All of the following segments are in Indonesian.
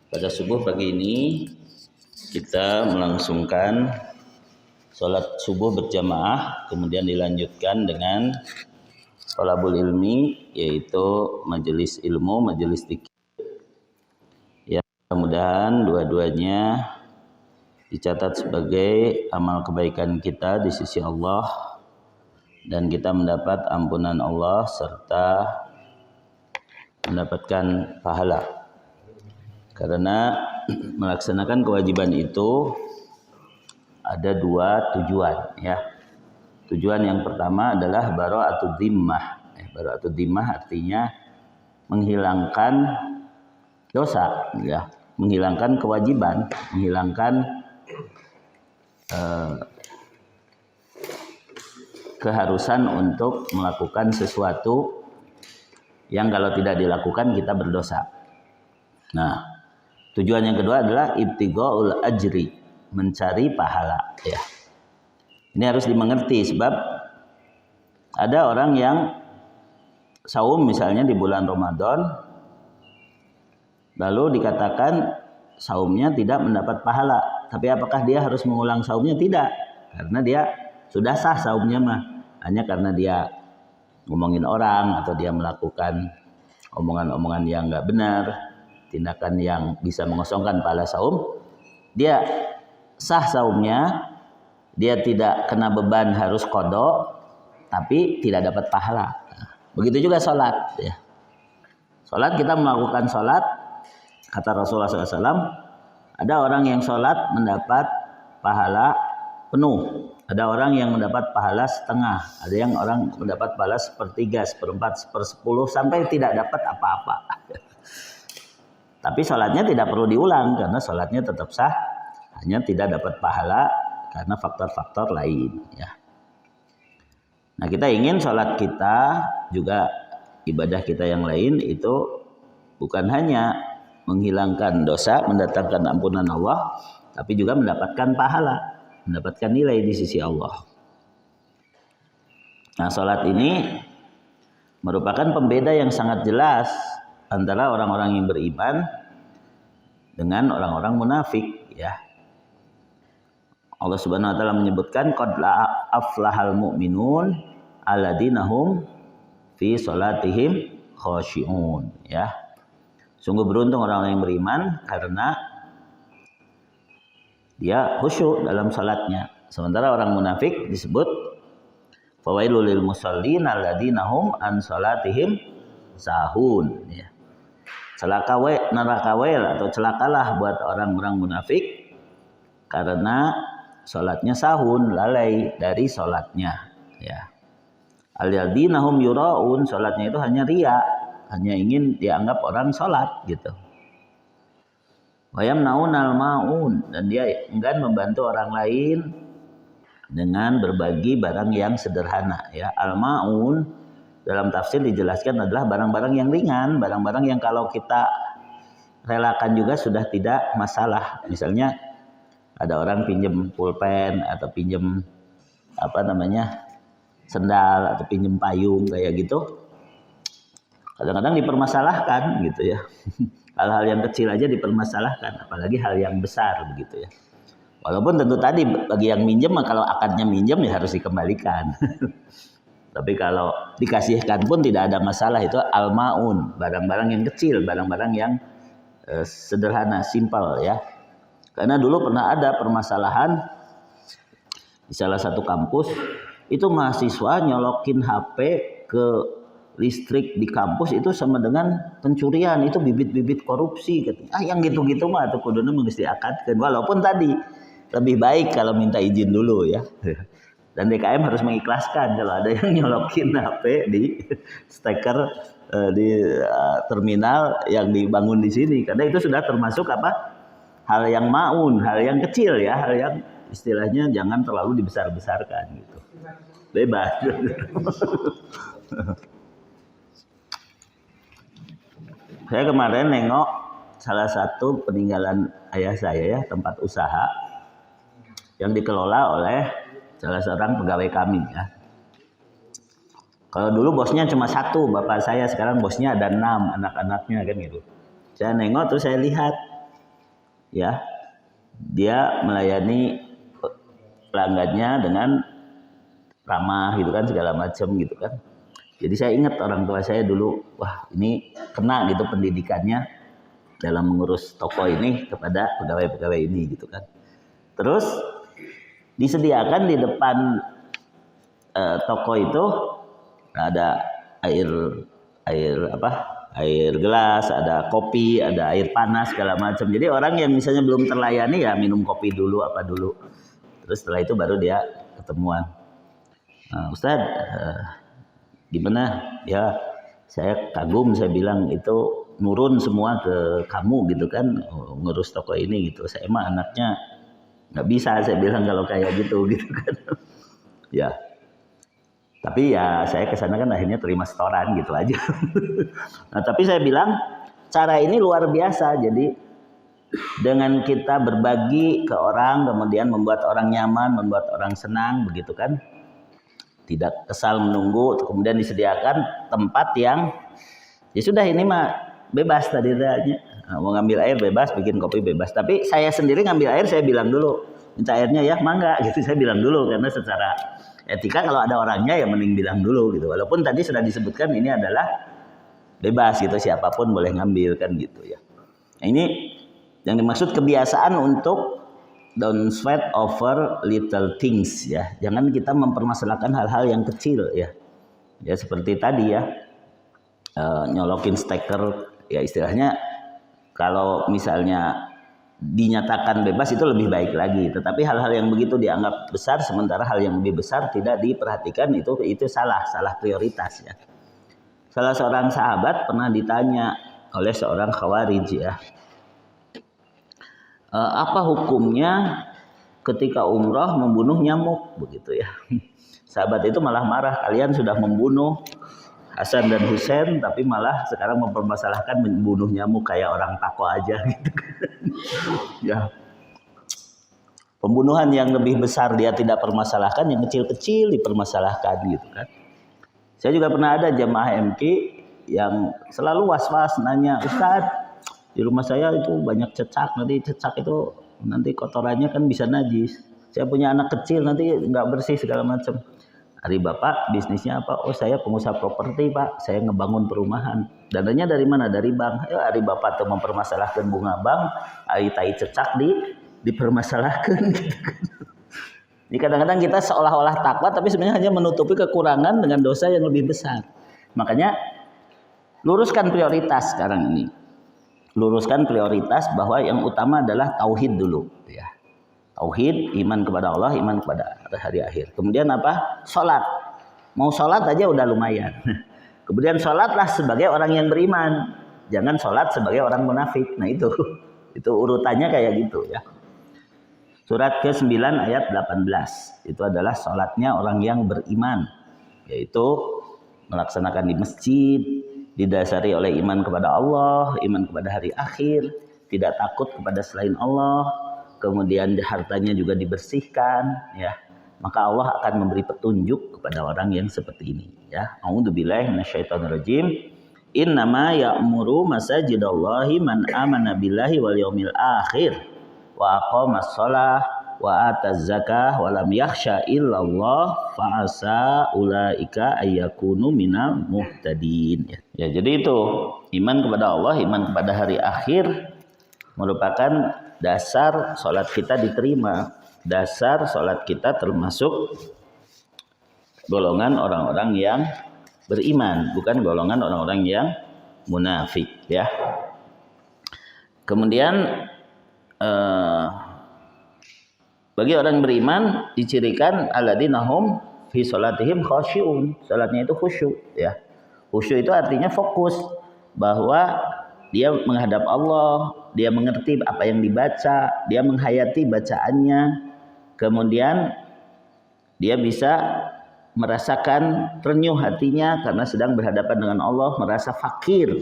Pada subuh pagi ini kita melangsungkan sholat subuh berjamaah, kemudian dilanjutkan dengan thalabul ilmi, yaitu majelis ilmu, majelis dzikir. Ya, mudah-mudahan dua-duanya dicatat sebagai amal kebaikan kita di sisi Allah dan kita mendapat ampunan Allah serta mendapatkan pahala. Karena melaksanakan kewajiban itu ada dua tujuan, ya. Tujuan yang pertama adalah bara'atud dhimmah. Bara'atud dhimmah artinya menghilangkan dosa, ya, menghilangkan kewajiban, menghilangkan keharusan untuk melakukan sesuatu yang kalau tidak dilakukan kita berdosa. Nah, tujuan yang kedua adalah ibtighaul ajri, mencari pahala, ya. Ini harus dimengerti sebab ada orang yang saum misalnya di bulan Ramadan lalu dikatakan saumnya tidak mendapat pahala. Tapi apakah dia harus mengulang saumnya? Tidak. Karena dia sudah sah saumnya mah. Hanya karena dia ngomongin orang atau dia melakukan omongan-omongan yang enggak benar, tindakan yang bisa mengosongkan pahala saum, dia sah saumnya, dia tidak kena beban harus qada, tapi tidak dapat pahala. Begitu juga sholat, ya. Sholat, kita melakukan sholat, kata Rasulullah SAW, ada orang yang sholat mendapat pahala penuh, ada orang yang mendapat pahala setengah, ada yang orang mendapat pahala sepertiga, seperempat, sepersepuluh, sampai tidak dapat apa-apa. Tapi sholatnya tidak perlu diulang karena sholatnya tetap sah, hanya tidak dapat pahala karena faktor-faktor lain, ya. Nah, kita ingin sholat kita juga ibadah kita yang lain itu bukan hanya menghilangkan dosa, mendatangkan ampunan Allah, tapi juga mendapatkan pahala, mendapatkan nilai di sisi Allah. Nah, sholat ini merupakan pembeda yang sangat jelas antara orang-orang yang beriman dengan orang-orang munafik, ya. Allah Subhanahu wa taala menyebutkan qad aflahal mu'minun alladzina hum fi sholatihim khashi'un, ya. Sungguh beruntung orang-orang yang beriman karena dia khusyuk dalam salatnya. Sementara orang munafik disebut fawailul lil musallin alladzina hum an sholatihim sahun, ya. Neraka atau celakalah buat orang-orang munafik karena sholatnya sahun, lalai dari sholatnya, ya. Alladzina hum yuraun, sholatnya itu hanya riya, hanya ingin dianggap orang sholat, gitu. Wa yamnaunal maun, dan dia enggan membantu orang lain dengan berbagi barang yang sederhana, ya. Al-maun dalam tafsir dijelaskan adalah barang-barang yang ringan, barang-barang yang kalau kita relakan juga sudah tidak masalah. Misalnya ada orang pinjem pulpen atau pinjem sendal atau pinjem payung kayak gitu. Kadang-kadang dipermasalahkan gitu, ya. Hal-hal yang kecil aja dipermasalahkan, apalagi hal yang besar begitu, ya. Walaupun tentu tadi bagi yang minjem, kalau akadnya minjem ya harus dikembalikan. Tapi kalau dikasihkan pun tidak ada masalah, itu al-maun, barang-barang yang kecil, barang-barang yang sederhana, simpel, ya. Karena dulu pernah ada permasalahan di salah satu kampus, itu mahasiswa nyolokin HP ke listrik di kampus itu sama dengan pencurian, itu bibit-bibit korupsi, katanya. Yang gitu-gitu mah tuh kuduna mesti diakadkan. Walaupun tadi lebih baik kalau minta izin dulu, ya. Dan DKM harus mengikhlaskan kalau ada yang nyolokin HP di steker di terminal yang dibangun di sini, karena itu sudah termasuk hal yang maun, hal yang kecil, ya, hal yang istilahnya jangan terlalu dibesar-besarkan gitu. Bebas. Saya kemarin nengok salah satu peninggalan ayah saya, ya, tempat usaha yang dikelola oleh salah seorang pegawai kami, ya. Kalau dulu bosnya cuma satu, bapak saya, sekarang bosnya ada 6 anak-anaknya, kan gitu. Saya nengok terus saya lihat ya. Dia melayani pelanggannya dengan ramah gitu kan, segala macam gitu kan. Jadi saya ingat orang tua saya dulu, wah ini kena gitu pendidikannya dalam mengurus toko ini kepada pegawai-pegawai ini gitu kan. Terus disediakan di depan toko itu ada air gelas, ada kopi, ada air panas segala macam. Jadi orang yang misalnya belum terlayani ya minum kopi dulu apa dulu. Terus setelah itu baru dia ketemuan. Ustaz, gimana? Ya saya kagum, saya bilang itu nurun semua ke kamu gitu kan, ngurus toko ini gitu. Saya mah anaknya nggak bisa, saya bilang kalau kayak gitu kan. Ya. Tapi ya saya kesana kan akhirnya terima setoran gitu aja. Nah tapi saya bilang cara ini luar biasa. Jadi dengan kita berbagi ke orang, kemudian membuat orang nyaman, membuat orang senang, begitu kan? Tidak kesal menunggu, kemudian disediakan tempat yang ya sudah ini mah bebas tadi tanya. Mau ngambil air bebas, bikin kopi bebas. Tapi saya sendiri ngambil air saya bilang dulu, minta airnya ya mangga gitu, saya bilang dulu karena secara etika kalau ada orangnya ya mending bilang dulu gitu. Walaupun tadi sudah disebutkan ini adalah bebas gitu, siapapun boleh ngambil kan gitu ya. Nah, ini yang dimaksud kebiasaan untuk don't sweat over little things ya. Jangan kita mempermasalahkan hal-hal yang kecil ya. Ya seperti tadi ya. Nyolokin steker ya istilahnya kalau misalnya dinyatakan bebas itu lebih baik lagi. Tetapi hal-hal yang begitu dianggap besar sementara hal yang lebih besar tidak diperhatikan itu salah prioritas ya. Salah seorang sahabat pernah ditanya oleh seorang khawarij ya. Apa hukumnya ketika umrah membunuh nyamuk begitu ya. Sahabat itu malah marah, kalian sudah membunuh Hasan dan Husain tapi malah sekarang mempermasalahkan membunuh nyamuk kayak orang tako aja gitu kan. Ya. Pembunuhan yang lebih besar dia tidak permasalahkan, yang kecil-kecil dipermasalahkan gitu kan. Saya juga pernah ada jamaah MK yang selalu was-was nanya, Ustaz, di rumah saya itu banyak cecak, nanti kotorannya kan bisa najis. Saya punya anak kecil nanti nggak bersih segala macam. Hari Bapak bisnisnya apa? Oh saya pengusaha properti Pak, saya ngebangun perumahan. Dananya dari mana? Dari bank. Ya, hari Bapak tuh mempermasalahkan bunga bank, hari tai cecak dipermasalahkan. Jadi kadang-kadang kita seolah-olah takwa tapi sebenarnya hanya menutupi kekurangan dengan dosa yang lebih besar. Makanya luruskan prioritas sekarang ini. Luruskan prioritas bahwa yang utama adalah tauhid dulu ya. Tauhid, iman kepada Allah, iman kepada hari akhir. Kemudian apa? Salat. Mau salat aja udah lumayan. Kemudian salatlah sebagai orang yang beriman. Jangan salat sebagai orang munafik. Nah itu urutannya kayak gitu ya. Surat ke-9 ayat 18. Itu adalah salatnya orang yang beriman. Yaitu melaksanakan di masjid, didasari oleh iman kepada Allah, iman kepada hari akhir, tidak takut kepada selain Allah, kemudian hartanya juga dibersihkan ya, maka Allah akan memberi petunjuk kepada orang yang seperti ini ya. A'udzubillahi minasyaitonirrajim. Innama ya'muru masajidallahi man amana billahi wal yaumil akhir wa aqamas shalah wa ataz zakah wa lam yakhsha illallah fa asa ulaika ayyakunu minal muhtadin ya. Jadi itu iman kepada Allah, iman kepada hari akhir merupakan dasar sholat kita diterima, dasar sholat kita termasuk golongan orang-orang yang beriman, bukan golongan orang-orang yang munafik ya. Kemudian bagi orang beriman dicirikan alladzina hum fi sholatihim khasyi'un, sholatnya itu khusyuk ya. Khusyuk itu artinya fokus, bahwa dia menghadap Allah, dia mengerti apa yang dibaca, dia menghayati bacaannya, kemudian dia bisa merasakan renyuh hatinya karena sedang berhadapan dengan Allah, merasa fakir,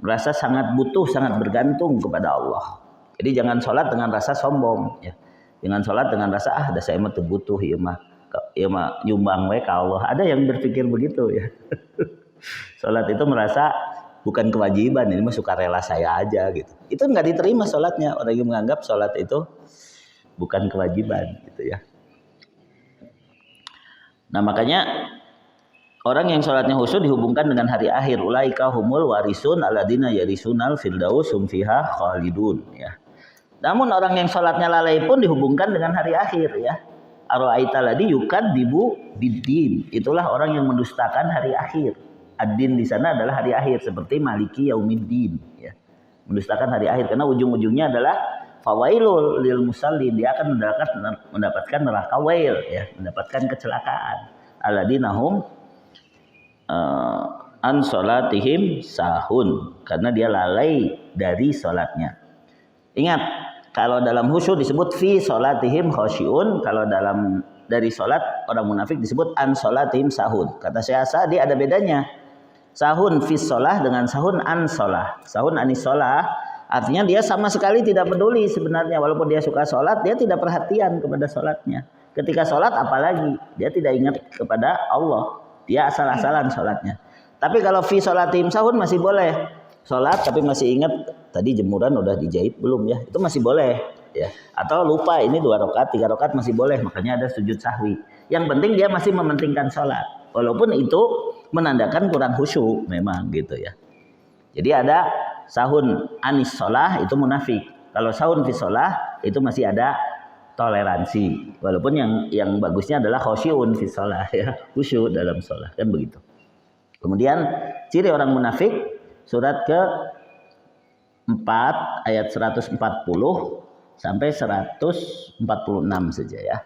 merasa sangat butuh, sangat bergantung kepada Allah. Jadi jangan sholat dengan rasa sombong, ya. Jangan sholat dengan rasa dah saya mah butuh, ya mah nyumbang we ka Allah. Ada yang berpikir begitu ya. Sholat itu merasa bukan kewajiban, ini mah sukarela saya aja gitu. Itu nggak diterima sholatnya, orang yang menganggap sholat itu bukan kewajiban gitu ya. Nah makanya orang yang sholatnya khusyuk dihubungkan dengan hari akhir. Ulaika humul warisun alladzina yarisunal firdaus hum fiha khalidun ya. Namun orang yang sholatnya lalai pun dihubungkan dengan hari akhir ya. Ara'aita ladzi yukadzibu biddin. Itulah orang yang mendustakan hari akhir. Ad-din di sana adalah hari akhir seperti Maliki Yaumiddin ya. Mendustakan hari akhir karena ujung-ujungnya adalah fawailul lil musallin, dia akan mendapatkan neraka wail ya, mendapatkan kecelakaan. Alladzina hum an salatihim sahun, karena dia lalai dari salatnya. Ingat, kalau dalam khusyuk disebut fi salatihim khasyiun, kalau dalam dari salat orang munafik disebut an salatihim sahun. Kata Syekh Sa'di ada bedanya. Sahun fi shalah dengan sahun an shalah. Sahun anis shalah artinya dia sama sekali tidak peduli sebenarnya, walaupun dia suka sholat, dia tidak perhatian kepada sholatnya. Ketika sholat apalagi, dia tidak ingat kepada Allah, dia asal-asalan sholatnya. Tapi kalau fi sholatim sahun masih boleh. Sholat tapi masih ingat tadi jemuran udah dijahit belum ya, itu masih boleh ya. Atau lupa ini 2 rakaat 3 rakaat masih boleh, makanya ada sujud sahwi. Yang penting dia masih mementingkan sholat, walaupun itu menandakan kurang khusyuk memang gitu ya. Jadi ada sahun anis sholah itu munafik. Kalau sahun fi sholah itu masih ada toleransi. Walaupun yang bagusnya adalah khosyiun fi sholah ya, khusyuk dalam sholah kan begitu. Kemudian ciri orang munafik surat ke 4 ayat 140 sampai 146 saja ya.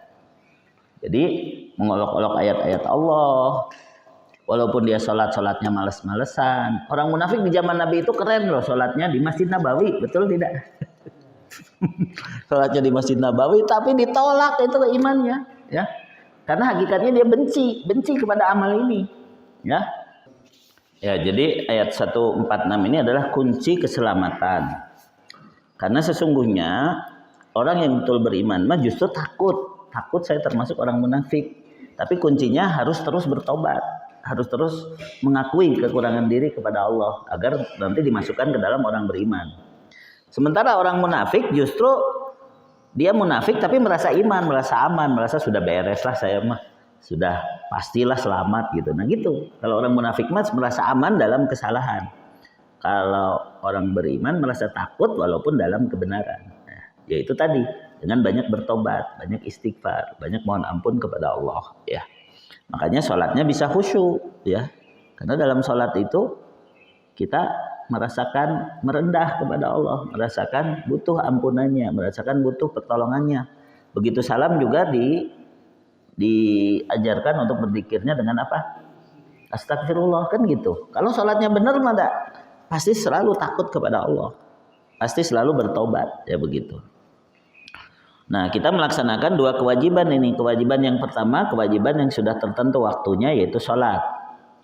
Jadi mengolok-olok ayat-ayat Allah. Walaupun dia sholatnya males-malesan. Orang munafik di zaman Nabi itu keren loh, sholatnya di Masjid Nabawi, betul tidak? Sholatnya di Masjid Nabawi, tapi ditolak itu imannya, ya. Karena hakikatnya dia benci kepada amal ini, ya. Ya, jadi ayat 146 ini adalah kunci keselamatan. Karena sesungguhnya orang yang betul beriman mah justru takut saya termasuk orang munafik. Tapi kuncinya harus terus bertobat. Harus terus mengakui kekurangan diri kepada Allah agar nanti dimasukkan ke dalam orang beriman. Sementara orang munafik justru dia munafik tapi merasa iman, merasa aman, merasa sudah beres lah saya mah, sudah pastilah selamat gitu. Nah gitu. Kalau orang munafik mah merasa aman dalam kesalahan. Kalau orang beriman merasa takut walaupun dalam kebenaran. Nah, yaitu tadi dengan banyak bertobat, banyak istighfar, banyak mohon ampun kepada Allah ya. Makanya sholatnya bisa khusyuk ya, karena dalam sholat itu kita merasakan merendah kepada Allah, merasakan butuh ampunannya, merasakan butuh pertolongannya. Begitu salam juga diajarkan untuk berzikirnya dengan apa? Astagfirullah kan gitu. Kalau sholatnya benar mah pasti selalu takut kepada Allah, pasti selalu bertobat ya begitu. Nah, kita melaksanakan 2 kewajiban ini. Kewajiban yang pertama, kewajiban yang sudah tertentu waktunya, yaitu sholat.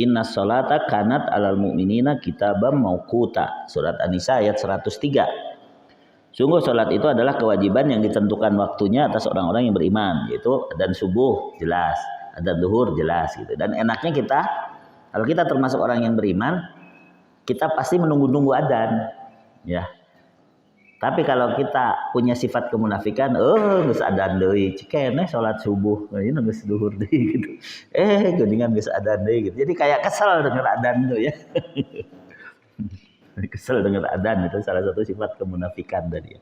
Inna sholata kanat alal mu'minina kitabam mauquta. Surat An-Nisa ayat 103. Sungguh sholat itu adalah kewajiban yang ditentukan waktunya atas orang-orang yang beriman. Yaitu adzan subuh jelas, adzan zuhur jelas gitu. Dan enaknya kita, kalau kita termasuk orang yang beriman, kita pasti menunggu-nunggu adzan. Ya. Tapi kalau kita punya sifat kemunafikan, geus adzan deui, cenah salat subuh, ini geus duhur deui gitu. Geuningan geus adzan deui gitu. Jadi kayak kesel dengar adzan itu ya. Kesel dengar adzan itu salah satu sifat kemunafikan tadi.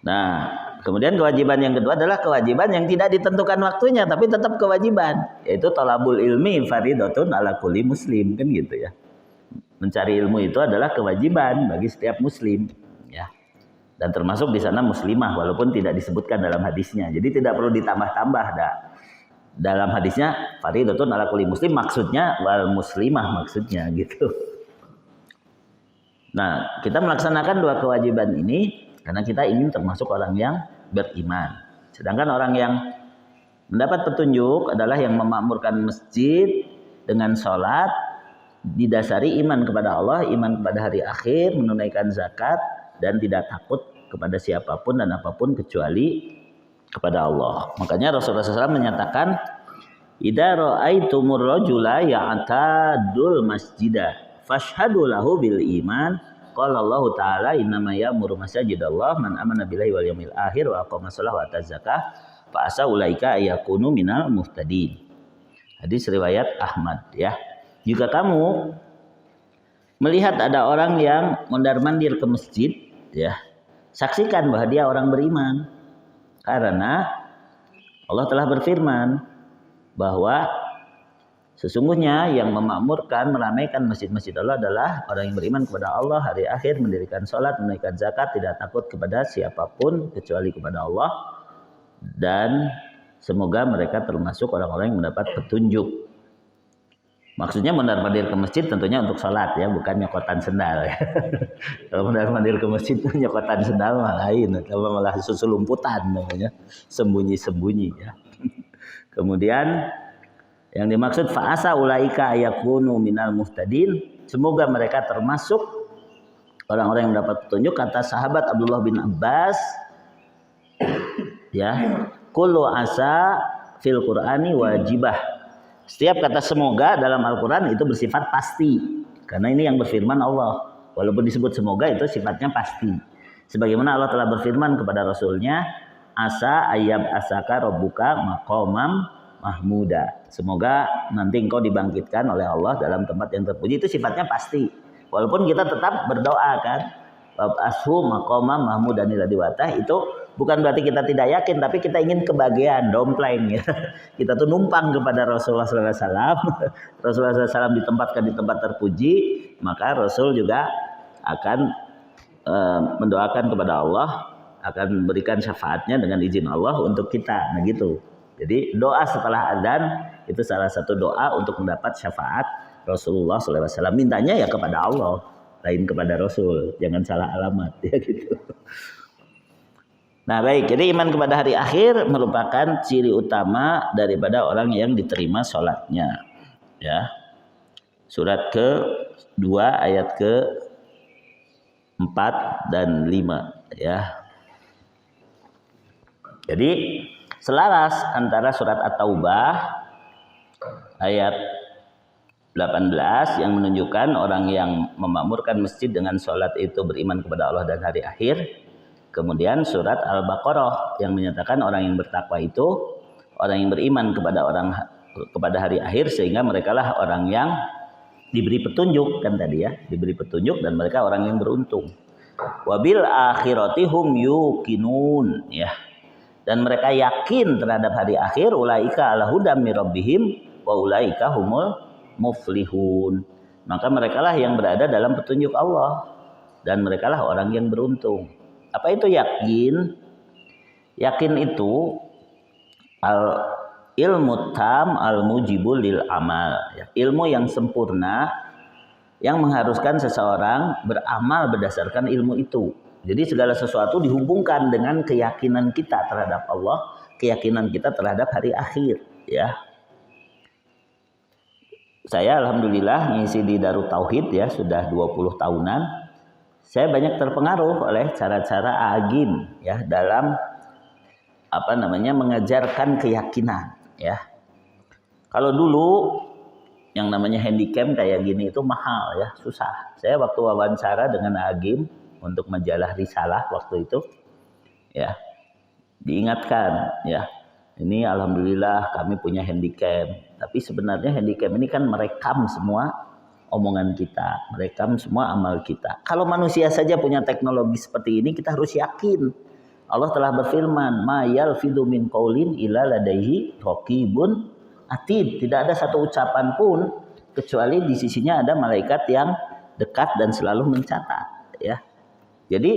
Nah, kemudian kewajiban yang kedua adalah kewajiban yang tidak ditentukan waktunya tapi tetap kewajiban, yaitu thalabul ilmi fardhatun ala kulli muslim kan gitu ya. Mencari ilmu itu adalah kewajiban bagi setiap muslim. Ya. Dan termasuk di sana muslimah walaupun tidak disebutkan dalam hadisnya. Jadi tidak perlu ditambah-tambah dalam hadisnya fardhatun ala kulli muslim maksudnya wal muslimah maksudnya gitu. Nah, kita melaksanakan 2 kewajiban ini karena kita ingin termasuk orang yang beriman. Sedangkan orang yang mendapat petunjuk adalah yang memakmurkan masjid dengan sholat didasari iman kepada Allah, iman kepada hari akhir, menunaikan zakat dan tidak takut kepada siapapun dan apapun kecuali kepada Allah. Makanya Rasulullah SAW menyatakan, "Idza ra'aitumur rajula ya'tadul masjidah fashhadu lahu bil iman. Qala Allah Ta'ala innama ya'muru masajidallah man amana billahi wal yawmil akhir wa aqama shalah wa ata zakah fa asa ulaika ayakunu minal muhtadin. Hadis riwayat Ahmad ya. Jika kamu melihat ada orang yang mondar-mandir ke masjid ya, saksikan bahwa dia orang beriman. Karena Allah telah berfirman bahwa sesungguhnya yang memakmurkan, meramaikan masjid-masjid Allah adalah orang yang beriman kepada Allah, hari akhir, mendirikan sholat, menunaikan zakat, tidak takut kepada siapapun kecuali kepada Allah, dan semoga mereka termasuk orang-orang yang mendapat petunjuk. Maksudnya mondar-mandir ke masjid tentunya untuk sholat ya, bukan nyokotan sendal ya. Kalau mondar-mandir ke masjid nyokotan sendal malah lain, kalau malah susulumputan namanya, sembunyi-sembunyi ya. Kemudian yang dimaksud fa'asa ulaika ayakunu minal muhtadin, semoga mereka termasuk orang-orang yang mendapat petunjuk. Kata sahabat Abdullah bin Abbas ya, kullu asa fil Qur'ani wajibah. Setiap kata semoga dalam Al-Qur'an itu bersifat pasti, karena ini yang berfirman Allah. Walaupun disebut semoga itu sifatnya pasti. Sebagaimana Allah telah berfirman kepada Rasulnya, asa ayyab asaka rabbuka maqamam mahmuda. Semoga nanti engkau dibangkitkan oleh Allah dalam tempat yang terpuji. Itu sifatnya pasti. Walaupun kita tetap berdoa kan, ashu maqamam mahmudan ila diwatah, itu bukan berarti kita tidak yakin, tapi kita ingin kebahagiaan, dompleng ya. Kita tuh numpang kepada Rasulullah SAW. Rasulullah SAW ditempatkan di tempat terpuji, maka Rasul juga akan mendoakan kepada Allah, akan memberikan syafaatnya dengan izin Allah untuk kita. Nah gitu. Jadi doa setelah adzan itu salah satu doa untuk mendapat syafaat Rasulullah SAW. Mintanya ya kepada Allah, lain kepada Rasul. Jangan salah alamat ya gitu. Nah baik, jadi iman kepada hari akhir merupakan ciri utama daripada orang yang diterima sholatnya. Ya, surat ke-2 ayat ke-4 dan 5 ya. Jadi selaras antara surat At-Taubah ayat 18 yang menunjukkan orang yang memakmurkan masjid dengan sholat itu beriman kepada Allah dan hari akhir. Kemudian surat Al-Baqarah yang menyatakan orang yang bertakwa itu orang yang beriman kepada hari akhir, sehingga mereka lah orang yang diberi petunjuk kan tadi ya, diberi petunjuk dan mereka orang yang beruntung. Wabil akhirati hum yuqinun ya. Dan mereka yakin terhadap hari akhir, ulaika ala hudam mir rabbihim wa ulaika humul muflihun. Maka merekalah yang berada dalam petunjuk Allah dan merekalah orang yang beruntung. Apa itu yakin? Yakin itu al ilmu tam al mujibul lil amal. Ilmu yang sempurna yang mengharuskan seseorang beramal berdasarkan ilmu itu. Jadi segala sesuatu dihubungkan dengan keyakinan kita terhadap Allah, keyakinan kita terhadap hari akhir ya. Saya alhamdulillah ngisi di Darut Tauhid ya sudah 20 tahunan. Saya banyak terpengaruh oleh cara-cara Agim ya dalam mengajarkan keyakinan ya. Kalau dulu yang namanya handycam kayak gini itu mahal ya, susah. Saya waktu wawancara dengan Agim untuk majalah Risalah waktu itu ya, diingatkan ya, ini alhamdulillah kami punya handycam, tapi sebenarnya handycam ini kan merekam semua omongan kita, merekam semua amal kita. Kalau manusia saja punya teknologi seperti ini, kita harus yakin. Allah telah berfirman, ma yalfidu min qaulin illa ladaihi raqibun atid. Tidak ada satu ucapan pun kecuali di sisinya ada malaikat yang dekat dan selalu mencatat ya. Jadi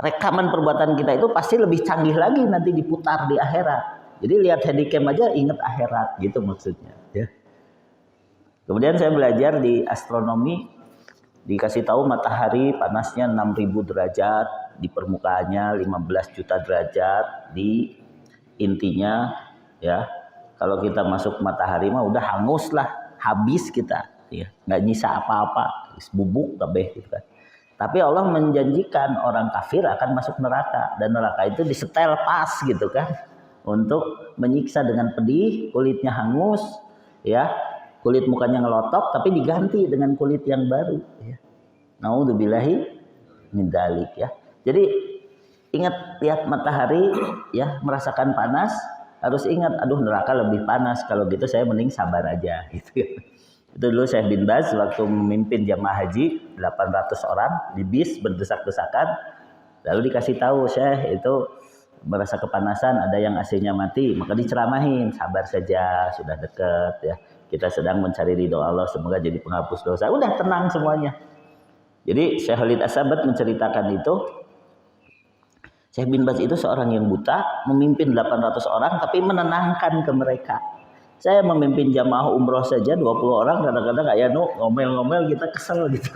rekaman perbuatan kita itu pasti lebih canggih lagi nanti diputar di akhirat. Jadi lihat handycam aja ingat akhirat gitu maksudnya ya. Kemudian saya belajar di astronomi, dikasih tahu matahari panasnya 6.000 derajat, di permukaannya 15 juta derajat, di intinya ya. Kalau kita masuk matahari mah udah hangus lah, habis kita ya, nggak nyisa apa-apa, bubuk kabeh gitu kan. Tapi Allah menjanjikan orang kafir akan masuk neraka, dan neraka itu disetel pas gitu kan, untuk menyiksa dengan pedih, kulitnya hangus ya, kulit mukanya ngelotok tapi diganti dengan kulit yang baru ya. Naudzubillahi min dzalik ya. Jadi ingat lihat matahari ya, merasakan panas, harus ingat aduh neraka lebih panas, kalau gitu saya mending sabar aja gitu ya. Itu dulu Syekh bin Baz waktu memimpin jamaah haji 800 orang di bis berdesak-desakan, lalu dikasih tahu Syekh itu merasa kepanasan, ada yang AC-nya mati, maka diceramahin sabar saja, sudah dekat ya, kita sedang mencari ridho Allah, semoga jadi penghapus dosa, udah tenang semuanya. Jadi Syekh Khalid As-Sabat menceritakan itu, Syekh bin Baz itu seorang yang buta, memimpin 800 orang tapi menenangkan ke mereka. Saya memimpin jamaah umroh saja 20 orang, kadang-kadang kayak ngomel-ngomel kita kesel gitu.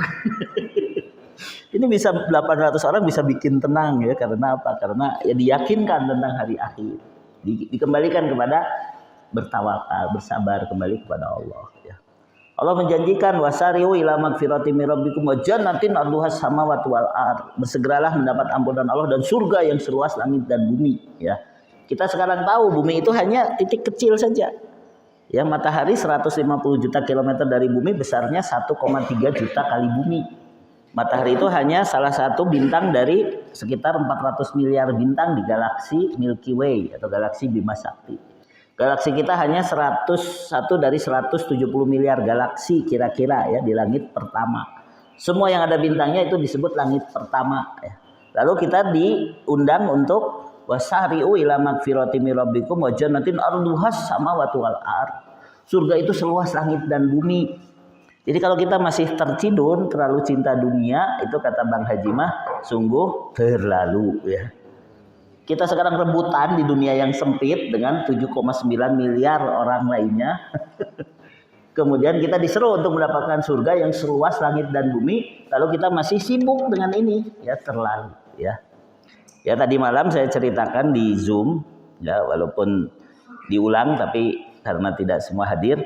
Ini bisa 800 orang bisa bikin tenang ya, karena apa? Karena ya diyakinkan tentang hari akhir. Dikembalikan kepada bertawakal, bersabar kembali kepada Allah ya. Allah menjanjikan wasari'u ila magfirati min rabbikum wa jannatin 'arduhas samawati wal ard. Bersegeralah mendapat ampunan Allah dan surga yang seluas langit dan bumi ya. Kita sekarang tahu bumi itu hanya titik kecil saja. Ya, matahari 150 juta kilometer dari bumi, besarnya 1,3 juta kali bumi. Matahari itu hanya salah satu bintang dari sekitar 400 miliar bintang di galaksi Milky Way atau galaksi Bima Sakti. Galaksi kita hanya 101 dari 170 miliar galaksi kira-kira ya di langit pertama. Semua yang ada bintangnya itu disebut langit pertama ya. Lalu kita diundang untuk wasari'u ila magfirati min rabbikum wa jannatin arduhas samawati wal ard. Surga itu seluas langit dan bumi. Jadi kalau kita masih tercidun, terlalu cinta dunia, itu kata Bang Haji mah sungguh terlalu ya. Kita sekarang rebutan di dunia yang sempit dengan 7,9 miliar orang lainnya. Kemudian kita diseru untuk mendapatkan surga yang seluas langit dan bumi, lalu kita masih sibuk dengan ini, ya terlalu ya. Ya tadi malam saya ceritakan di Zoom ya, walaupun diulang tapi karena tidak semua hadir.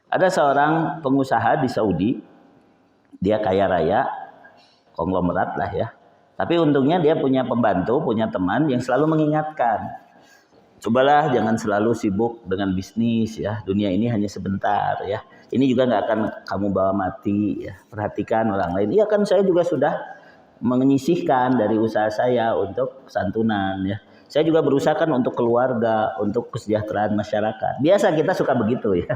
Ada seorang pengusaha di Saudi, dia kaya raya, konglomerat lah ya. Tapi untungnya dia punya pembantu, punya teman yang selalu mengingatkan, cobalah jangan selalu sibuk dengan bisnis ya, dunia ini hanya sebentar ya. Ini juga nggak akan kamu bawa mati ya. Perhatikan orang lain. Iya kan saya juga sudah menyisihkan dari usaha saya untuk santunan ya. Saya juga berusaha kan untuk keluarga, untuk kesejahteraan masyarakat. Biasa kita suka begitu ya.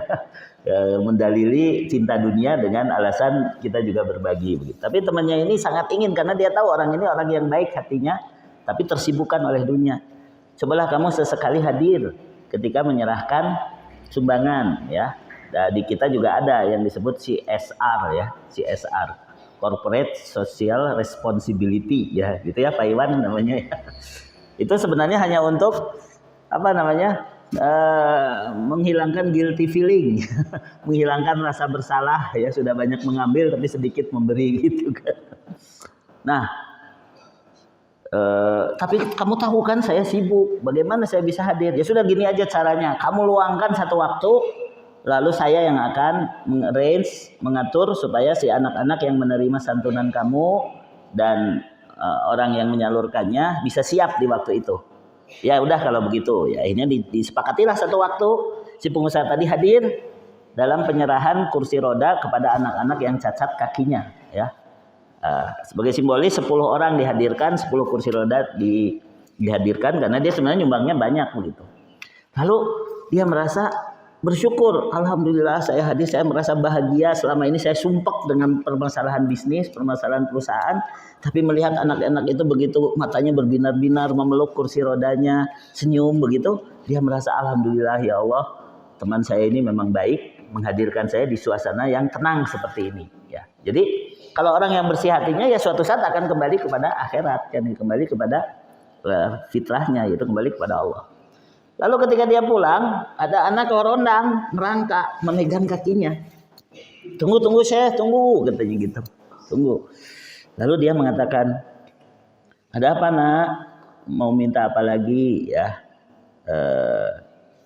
Mendalili cinta dunia dengan alasan kita juga berbagi begitu. Tapi temannya ini sangat ingin karena dia tahu orang ini orang yang baik hatinya, tapi tersibukkan oleh dunia. Cobalah kamu sesekali hadir ketika menyerahkan sumbangan ya. Di kita juga ada yang disebut CSR ya, CSR, Corporate Social Responsibility ya, gitu ya Pak Iwan namanya ya. Itu sebenarnya hanya untuk apa namanya? Menghilangkan guilty feeling, menghilangkan rasa bersalah ya, sudah banyak mengambil tapi sedikit memberi gitu kan. Nah, tapi kamu tahu kan saya sibuk, bagaimana saya bisa hadir? Ya sudah gini aja caranya, kamu luangkan satu waktu, lalu saya yang akan mengarrange, mengatur supaya si anak-anak yang menerima santunan kamu dan orang yang menyalurkannya bisa siap di waktu itu. Ya udah kalau begitu ya, akhirnya disepakatilah satu waktu si pengusaha tadi hadir dalam penyerahan kursi roda kepada anak-anak yang cacat kakinya ya. Sebagai simbolis 10 orang dihadirkan, 10 kursi roda dihadirkan karena dia sebenarnya nyumbangnya banyak begitu. Lalu dia merasa bersyukur, alhamdulillah saya hadir, saya merasa bahagia. Selama ini saya sumpek dengan permasalahan bisnis, permasalahan perusahaan, tapi melihat anak-anak itu begitu matanya berbinar-binar memeluk kursi rodanya, senyum begitu, dia merasa alhamdulillah ya Allah, teman saya ini memang baik menghadirkan saya di suasana yang tenang seperti ini ya. Jadi kalau orang yang bersih hatinya ya suatu saat akan kembali kepada akhirat, kan kembali kepada fitrahnya, yaitu kembali kepada Allah. Lalu ketika dia pulang, ada anak rondang merangkak memegang kakinya. Tunggu Syekh, tunggu katanya gitu. Tunggu. Lalu dia mengatakan, ada apa nak? Mau minta apa lagi ya?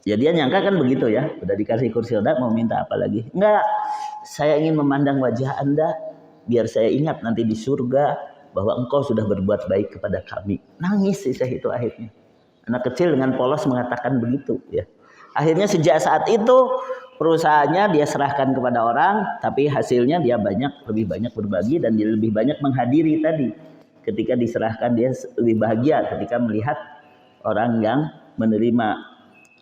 Ya dia nyangka kan begitu ya. Udah dikasih kursi roda mau minta apa lagi? Enggak. Saya ingin memandang wajah Anda biar saya ingat nanti di surga bahwa engkau sudah berbuat baik kepada kami. Nangis sih Syekh itu akhirnya. Anak kecil dengan polos mengatakan begitu ya. Akhirnya sejak saat itu perusahaannya dia serahkan kepada orang, tapi hasilnya dia lebih banyak berbagi dan dia lebih banyak menghadiri tadi. Ketika diserahkan dia lebih bahagia ketika melihat orang yang menerima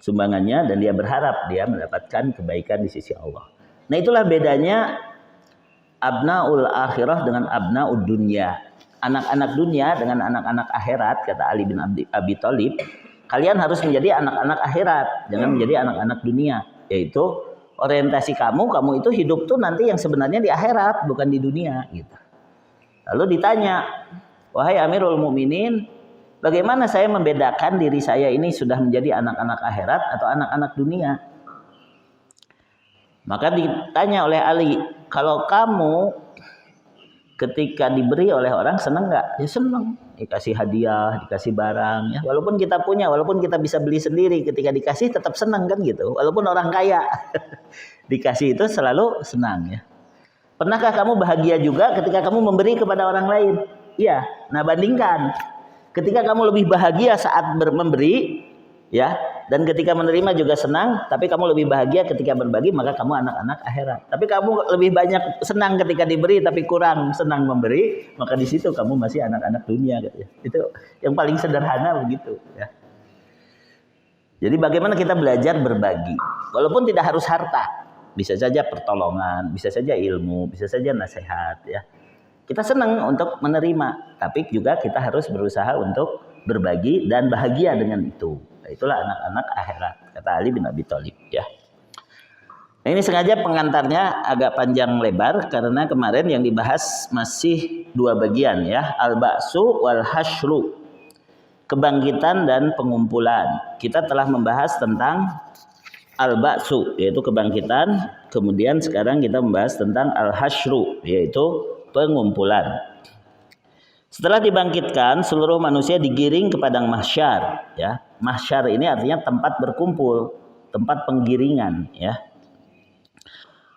sumbangannya dan dia berharap dia mendapatkan kebaikan di sisi Allah. Nah, itulah bedanya abnaul akhirah dengan abnaud dunya. Anak-anak dunia dengan anak-anak akhirat, kata Ali bin Abi Thalib, kalian harus menjadi anak-anak akhirat, jangan menjadi anak-anak dunia. Yaitu orientasi kamu itu hidup tuh nanti yang sebenarnya di akhirat, bukan di dunia gitu. Lalu ditanya, wahai Amirul Mukminin, bagaimana saya membedakan diri saya ini sudah menjadi anak-anak akhirat atau anak-anak dunia? Maka ditanya oleh Ali, kalau kamu ketika diberi oleh orang senang nggak? Ya senang. Dikasih hadiah, dikasih barang. Ya, walaupun kita punya, walaupun kita bisa beli sendiri, ketika dikasih tetap senang kan gitu. Walaupun orang kaya, dikasih itu selalu senang ya. Pernahkah kamu bahagia juga ketika kamu memberi kepada orang lain? Iya. Nah, bandingkan. Ketika kamu lebih bahagia saat memberi, ya, dan ketika menerima juga senang, tapi kamu lebih bahagia ketika berbagi, maka kamu anak-anak akhirat. Tapi kamu lebih banyak senang ketika diberi tapi kurang senang memberi, maka di situ kamu masih anak-anak dunia gitu ya. Itu yang paling sederhana begitu ya. Jadi bagaimana kita belajar berbagi, walaupun tidak harus harta, bisa saja pertolongan, bisa saja ilmu, bisa saja nasihat ya. Kita senang untuk menerima, tapi juga kita harus berusaha untuk berbagi dan bahagia dengan itu. Itulah anak-anak akhirat, kata Ali bin Abi Thalib ya. Nah, ini sengaja pengantarnya agak panjang lebar karena kemarin yang dibahas masih dua bagian ya, al-ba'su wal hasyru, kebangkitan dan pengumpulan. Kita telah membahas tentang al-ba'su yaitu kebangkitan, kemudian sekarang kita membahas tentang al-hasyru yaitu pengumpulan. Setelah dibangkitkan, seluruh manusia digiring ke padang mahsyar. Ya, mahsyar ini artinya tempat berkumpul, tempat penggiringan. Ya,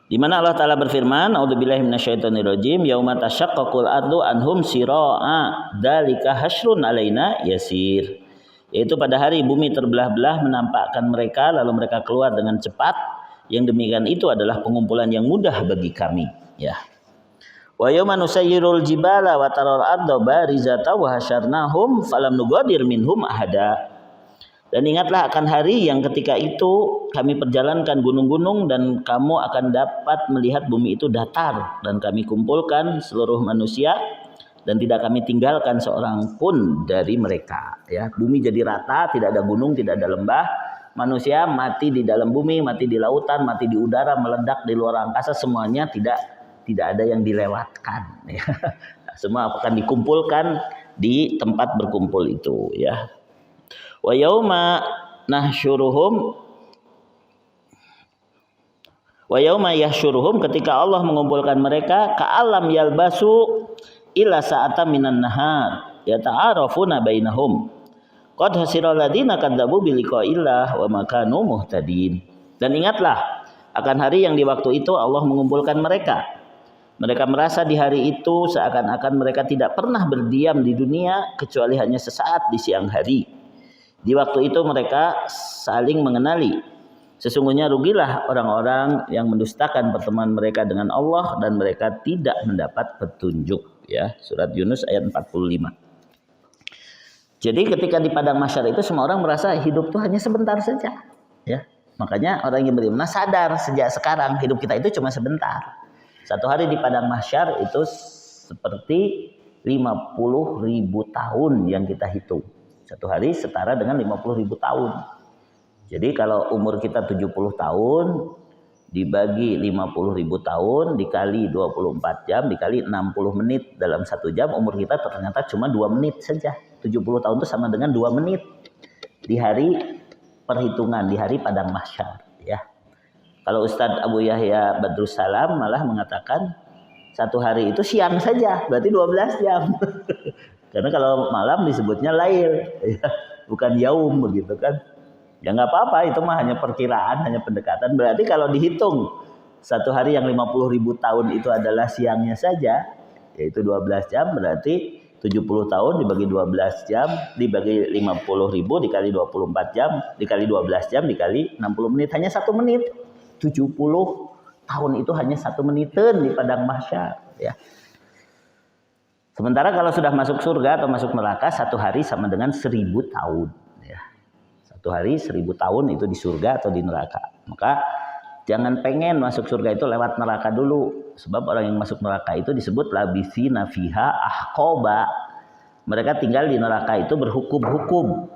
di mana Allah Taala berfirman, "A'udzubillahi minasyaitonirrajim, yauma tasyaqqaqul ardu anhum sira'a, dzalika hasyrun alaina yasir." Yaitu pada hari bumi terbelah-belah menampakkan mereka, lalu mereka keluar dengan cepat. Yang demikian itu adalah pengumpulan yang mudah bagi kami. Ya. Wa yawma nusayyirul jibala wa taral arda barizata wa hasyarnahum falam nugadir minhum ahada. Dan ingatlah akan hari yang ketika itu kami perjalankan gunung-gunung dan kamu akan dapat melihat bumi itu datar dan kami kumpulkan seluruh manusia dan tidak kami tinggalkan seorang pun dari mereka ya. Bumi jadi rata, tidak ada gunung, tidak ada lembah. Manusia mati di dalam bumi, mati di lautan, mati di udara, meledak di luar angkasa, semuanya tidak ada yang dilewatkan ya. Semua akan dikumpulkan di tempat berkumpul itu ya. Wa yauma nahsyuruhum wa yauma yahsyuruhum, ketika Allah mengumpulkan mereka, ka'alam yalbasu ila sa'ata minan nahar yata'arafuna bainahum qad hasiral ladina kadzabu bi liqa'illah wa ma kanu muhtadin. Dan ingatlah akan hari yang di waktu itu Allah mengumpulkan mereka. Mereka merasa di hari itu seakan-akan mereka tidak pernah berdiam di dunia kecuali hanya sesaat di siang hari. Di waktu itu mereka saling mengenali. Sesungguhnya rugilah orang-orang yang mendustakan pertemuan mereka dengan Allah dan mereka tidak mendapat petunjuk. Ya, surat Yunus ayat 45. Jadi ketika di padang mahsyar itu semua orang merasa hidup itu hanya sebentar saja. Ya, makanya orang yang beriman sadar sejak sekarang hidup kita itu cuma sebentar. Satu hari di padang mahsyar itu seperti 50.000 tahun yang kita hitung. Satu hari setara dengan 50.000 tahun. Jadi kalau umur kita 70 tahun dibagi 50.000 tahun dikali 24 jam dikali 60 menit dalam 1 jam, umur kita ternyata cuma 2 menit saja. 70 tahun itu sama dengan 2 menit di hari perhitungan, di hari padang mahsyar ya. Kalau Ustadz Abu Yahya Badrus Salam malah mengatakan satu hari itu siang saja, berarti 12 jam. Karena kalau malam disebutnya lail, ya, bukan yaum begitu kan. Ya nggak apa-apa, itu mah hanya perkiraan, hanya pendekatan. Berarti kalau dihitung satu hari yang 50.000 tahun itu adalah siangnya saja, yaitu 12 jam, berarti 70 tahun dibagi 12 jam, dibagi 50.000 dikali 24 jam, dikali 12 jam, dikali 60 menit, hanya 1 menit. 70 tahun itu hanya 1 menitan di padang mahsyar ya. Sementara kalau sudah masuk surga atau masuk neraka, 1 hari sama dengan 1000 tahun ya. 1 hari 1000 tahun itu di surga atau di neraka. Maka jangan pengen masuk surga itu lewat neraka dulu, sebab orang yang masuk neraka itu disebut labithina fiha ahqaba. Mereka tinggal di neraka itu berhukum-hukum.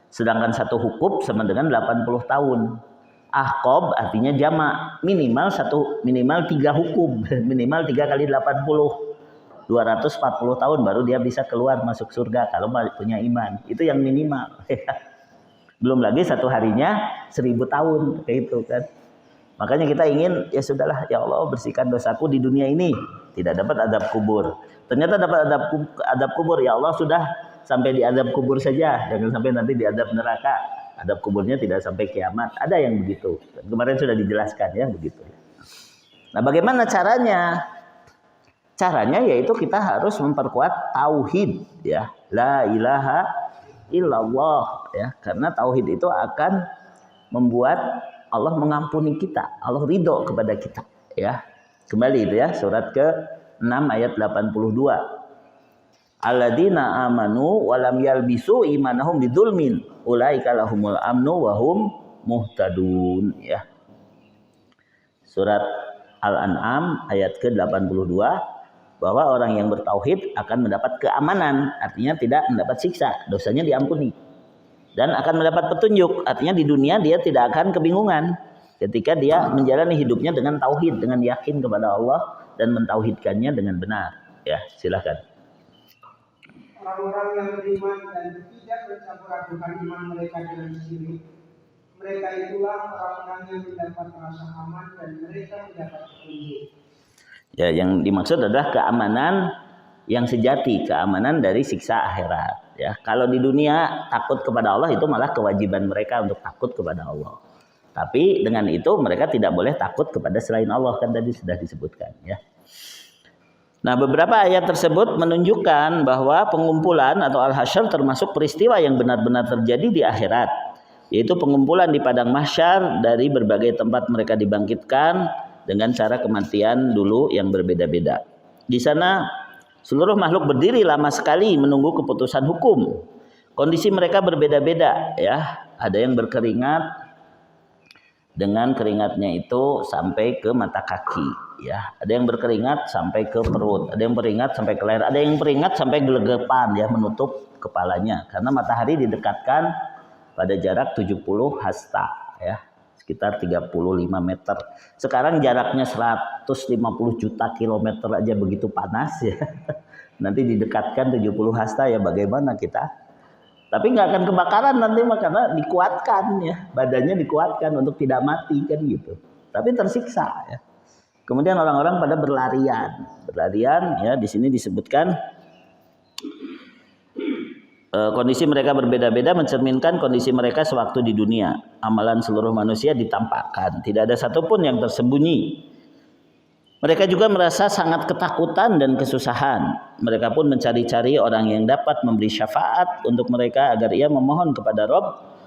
Sedangkan 1 hukum sama dengan 80 tahun. Ahqab artinya jamak, minimal 3 hukum, minimal 3 kali 80. 240 tahun baru dia bisa keluar masuk surga kalau punya iman. Itu yang minimal. Belum lagi 1 harinya 1000 tahun kayak itu kan. Makanya kita ingin, ya sudahlah ya Allah bersihkan dosaku di dunia ini, tidak dapat adab kubur. Ternyata dapat adab kubur, ya Allah sudah sampai di adab kubur saja, jangan sampai nanti di adab neraka. Adab kuburnya tidak sampai kiamat. Ada yang begitu. Kemarin sudah dijelaskan ya begitu. Nah, bagaimana caranya? Caranya yaitu kita harus memperkuat tauhid ya. La ilaha illallah ya. Karena tauhid itu akan membuat Allah mengampuni kita, Allah ridho kepada kita ya. Kembali itu ya, surat ke-6 ayat 82. Alladzina amanu wa lam yalbisu imanahum bidzulmin ulaika lahumul amnu wa hum muhtadun ya. Surat Al-An'am ayat ke-82, bahwa orang yang bertauhid akan mendapat keamanan, artinya tidak mendapat siksa, dosanya diampuni. Dan akan mendapat petunjuk, artinya di dunia dia tidak akan kebingungan ketika dia menjalani hidupnya dengan tauhid, dengan yakin kepada Allah dan mentauhidkannya dengan benar. Ya, silakan. Orang-orang yang beriman dan tidak mencampur adukan iman mereka dengan syirik, mereka itulah orang-orang yang mendapat rasa aman dan mereka mendapat petunjuk. Ya, yang dimaksud adalah keamanan yang sejati, keamanan dari siksa akhirat. Ya, kalau di dunia takut kepada Allah itu malah kewajiban mereka untuk takut kepada Allah. Tapi dengan itu mereka tidak boleh takut kepada selain Allah, kan tadi sudah disebutkan. Ya. Nah, beberapa ayat tersebut menunjukkan bahwa pengumpulan atau al-hasyr termasuk peristiwa yang benar-benar terjadi di akhirat, yaitu pengumpulan di padang mahsyar dari berbagai tempat mereka dibangkitkan dengan cara kematian dulu yang berbeda-beda. Di sana seluruh makhluk berdiri lama sekali menunggu keputusan hukum. Kondisi mereka berbeda-beda ya. Ada yang berkeringat dengan keringatnya itu sampai ke mata kaki ya. Ada yang berkeringat sampai ke perut, ada yang beringat sampai ke leher, ada yang beringat sampai gelegepan ya, menutup kepalanya karena matahari didekatkan pada jarak 70 hasta ya. Sekitar 35 meter. Sekarang jaraknya 150 juta kilometer aja begitu panas ya. Nanti didekatkan 70 hasta ya, bagaimana kita? Tapi nggak akan kebakaran nanti mah karena dikuatkan ya. Badannya dikuatkan untuk tidak mati kan gitu. Tapi tersiksa ya. Kemudian orang-orang pada berlarian. Berlarian ya, di sini disebutkan kondisi mereka berbeda-beda mencerminkan kondisi mereka sewaktu di dunia. Amalan seluruh manusia ditampakkan, tidak ada satupun yang tersembunyi. Mereka juga merasa sangat ketakutan dan kesusahan. Mereka pun mencari-cari orang yang dapat memberi syafaat untuk mereka agar ia memohon kepada Rabb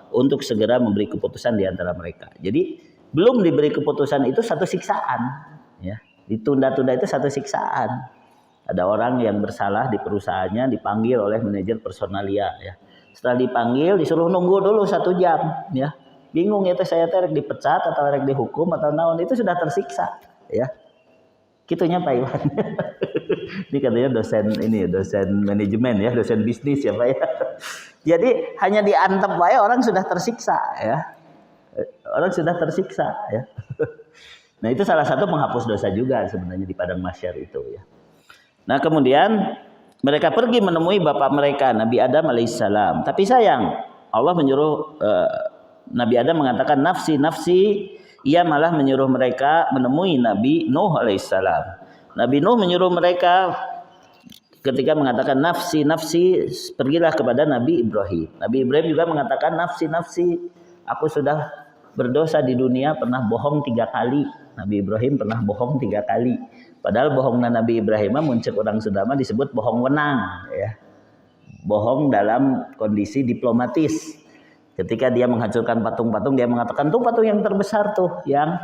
untuk segera memberi keputusan di antara mereka. Jadi belum diberi keputusan itu satu siksaan, ya. Ditunda-tunda itu satu siksaan. Ada orang yang bersalah di perusahaannya dipanggil oleh manajer personalia ya. Setelah dipanggil disuruh nunggu dulu 1 jam ya. Bingung ya teh saya teh dipecat atau rek dihukum atau naon, itu sudah tersiksa ya. Kitunya Pak Iwan. Ini katanya dosen manajemen ya, dosen bisnis ya Pak ya. Jadi hanya diantep wae orang sudah tersiksa ya. Orang sudah tersiksa ya. Nah, itu salah satu penghapus dosa juga sebenarnya di padang mahsyar itu ya. Nah, kemudian mereka pergi menemui bapak mereka Nabi Adam alaihissalam. Tapi sayang, Allah menyuruh Nabi Adam mengatakan nafsi nafsi. Ia malah menyuruh mereka menemui Nabi Nuh alaihissalam. Nabi Nuh menyuruh mereka ketika mengatakan nafsi nafsi, pergilah kepada Nabi Ibrahim. Nabi Ibrahim juga mengatakan nafsi nafsi. Aku sudah berdosa di dunia, pernah bohong 3 kali. Nabi Ibrahim pernah bohong 3 kali. Padahal bohongnya Nabi Ibrahim muncul orang Sundama disebut bohong wenang ya. Bohong dalam kondisi diplomatis. Ketika dia menghancurkan patung-patung, dia mengatakan tuh patung yang terbesar tuh yang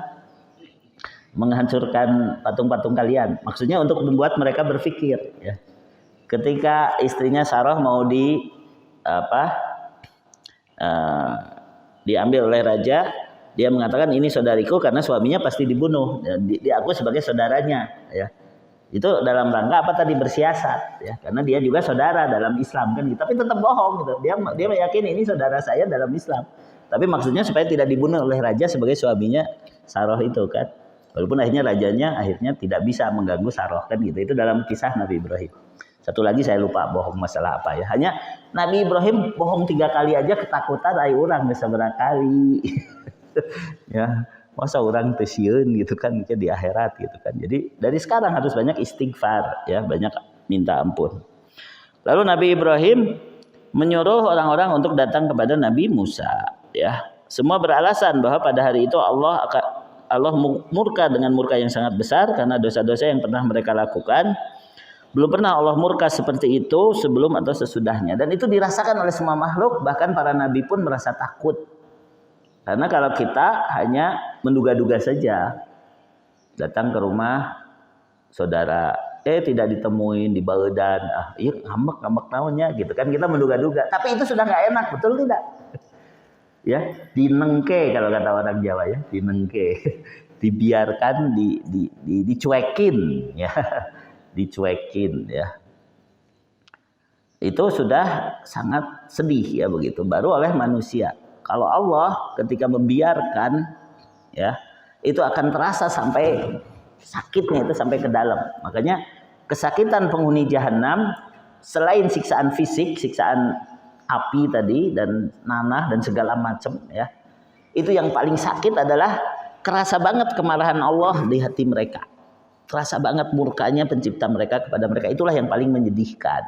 menghancurkan patung-patung kalian. Maksudnya untuk membuat mereka berpikir ya. Ketika istrinya Sarah mau diambil oleh raja, dia mengatakan ini saudariku karena suaminya pasti dibunuh. Dia aku sebagai saudaranya ya. Itu dalam rangka apa tadi, bersiasat ya, karena dia juga saudara dalam Islam kan gitu. Tapi tetap bohong gitu. Dia meyakini ini saudara saya dalam Islam. Tapi maksudnya supaya tidak dibunuh oleh raja sebagai suaminya Sarah itu kan. Walaupun rajanya tidak bisa mengganggu Sarah kan gitu. Itu dalam kisah Nabi Ibrahim. Satu lagi saya lupa bohong masalah apa ya. Hanya Nabi Ibrahim bohong 3 kali aja ketakutan ai urang geus sabaraha kali. Ya, masa orang tesieun gitu kan di akhirat gitu kan. Jadi dari sekarang harus banyak istighfar ya, banyak minta ampun. Lalu Nabi Ibrahim menyuruh orang-orang untuk datang kepada Nabi Musa ya. Semua beralasan bahwa pada hari itu Allah murka dengan murka yang sangat besar karena dosa-dosa yang pernah mereka lakukan. Belum pernah Allah murka seperti itu sebelum atau sesudahnya. Dan itu dirasakan oleh semua makhluk, bahkan para nabi pun merasa takut. Karena kalau kita hanya menduga-duga saja, datang ke rumah saudara, tidak ditemuin, dibaedan, iya ngambek naonnya gitu kan, kita menduga-duga. Tapi itu sudah nggak enak, betul tidak? Ya, dinengke kalau kata orang Jawa ya, dinengke, dibiarkan, dicuekin, ya, dicuekin, ya. Itu sudah sangat sedih ya begitu. Baru oleh manusia. Kalau Allah ketika membiarkan, ya, itu akan terasa sampai sakitnya itu sampai ke dalam. Makanya kesakitan penghuni jahanam selain siksaan fisik, siksaan api tadi dan nanah dan segala macam ya. Itu yang paling sakit adalah kerasa banget kemarahan Allah di hati mereka. Kerasa banget murkanya pencipta mereka kepada mereka. Itulah yang paling menyedihkan.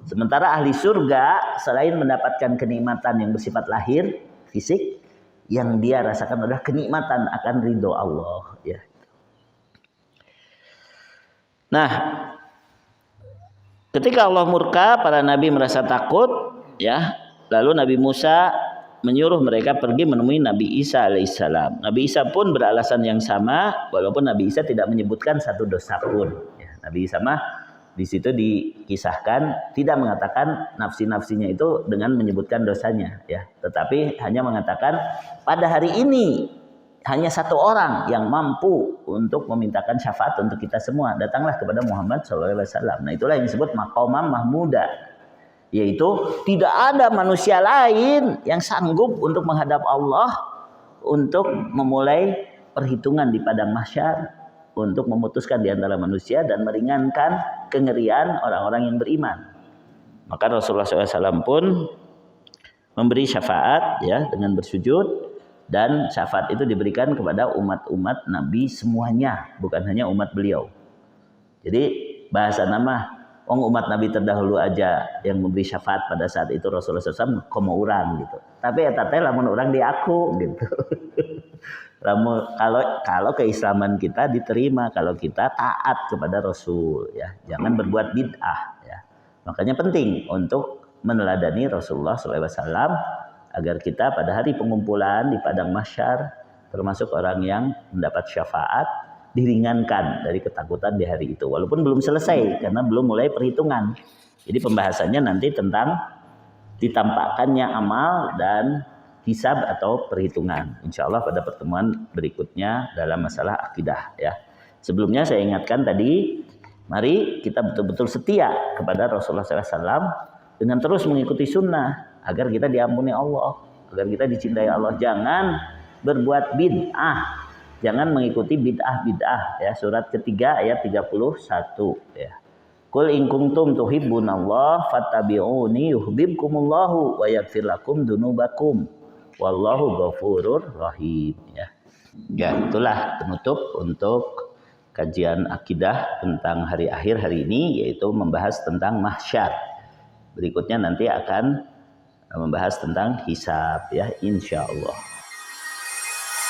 Sementara ahli surga selain mendapatkan kenikmatan yang bersifat lahir, fisik, yang dia rasakan adalah kenikmatan akan ridho Allah ya. Nah, ketika Allah murka, para nabi merasa takut ya. Lalu Nabi Musa menyuruh mereka pergi menemui Nabi Isa alaihissalam. Nabi Isa pun beralasan yang sama, walaupun Nabi Isa tidak menyebutkan satu dosa pun. Ya, Nabi Isa mah di situ dikisahkan tidak mengatakan nafsi-nafsinya itu dengan menyebutkan dosanya, ya. Tetapi hanya mengatakan pada hari ini hanya satu orang yang mampu untuk memintakan syafaat untuk kita semua. Datanglah kepada Muhammad SAW. Nah itulah yang disebut maqamam mahmuda. Yaitu tidak ada manusia lain yang sanggup untuk menghadap Allah untuk memulai perhitungan di padang mahsyar, untuk memutuskan di antara manusia dan meringankan kengerian orang-orang yang beriman. Maka Rasulullah SAW pun memberi syafaat ya dengan bersujud, dan syafaat itu diberikan kepada umat-umat Nabi semuanya, bukan hanya umat beliau. Jadi bahasa nama umat Nabi terdahulu aja yang memberi syafaat pada saat itu Rasulullah SAW komo urang gitu. Tapi eta teh lamun urang di aku gitu. Kalau keislaman kita diterima, kalau kita taat kepada Rasul ya, jangan berbuat bid'ah ya. Makanya penting untuk meneladani Rasulullah SAW agar kita pada hari pengumpulan di padang mahsyar termasuk orang yang mendapat syafaat, diringankan dari ketakutan di hari itu, walaupun belum selesai karena belum mulai perhitungan. Jadi pembahasannya nanti tentang ditampakkannya amal dan hisab atau perhitungan, insya Allah pada pertemuan berikutnya dalam masalah akidah ya. Sebelumnya saya ingatkan tadi, mari kita betul-betul setia kepada Rasulullah SAW dengan terus mengikuti sunnah agar kita diampuni Allah, agar kita dicintai Allah. Jangan berbuat bid'ah, jangan mengikuti bid'ah ya. Surat ketiga ayat 31 ya. Qul in kuntum tuhibbunallah fattabi'uni yuhibbukumullahu wa yaghfir lakum dzunubakum wallahu ghafurur rahim ya. Ya, itulah penutup untuk kajian akidah tentang hari akhir hari ini, yaitu membahas tentang mahsyar. Berikutnya nanti akan membahas tentang hisab ya, insyaallah.